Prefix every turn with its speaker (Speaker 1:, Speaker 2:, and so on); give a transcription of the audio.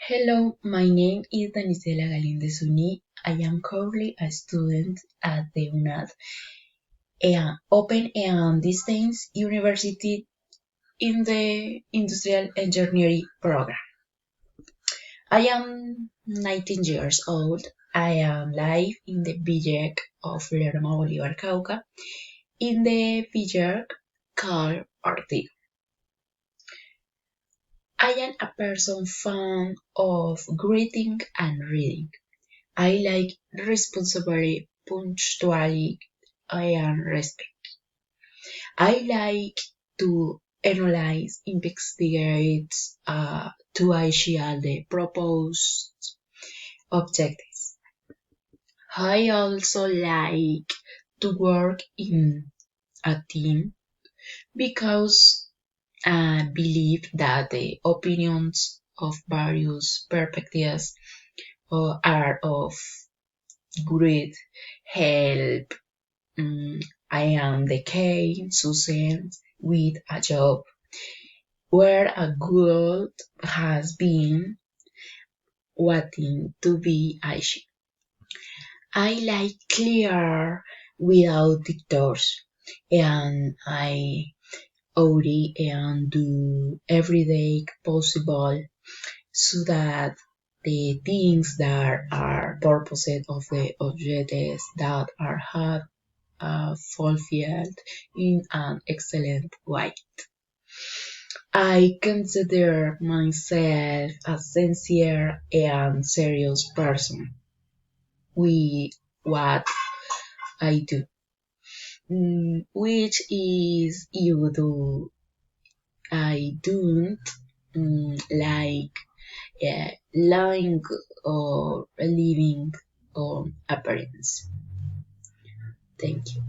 Speaker 1: Hello, my name is Danisela Galíndez Uni. I am currently a student at the UNAD, an open and distance university in the Industrial Engineering program. I am 19 years old. I am live in the village of Lerma Bolívar, Cauca, in the village called Ortiz. I am a person fond of greeting and reading. I like responsibility, punctuality, and respect. I like to analyze, investigate, to achieve the proposed objectives. I also like to work in a team because I believe that the opinions of various perspectives are of great help. I am the Kate Susan with a job where a goal has been wanting to be Aishi. I like clear without dictators and I already and do everyday possible so that the things that are purposes of the objectives that are had fulfilled in an excellent way. I consider myself a sincere and serious person with what I do, which is you do. I don't like lying or living on appearance. Thank you.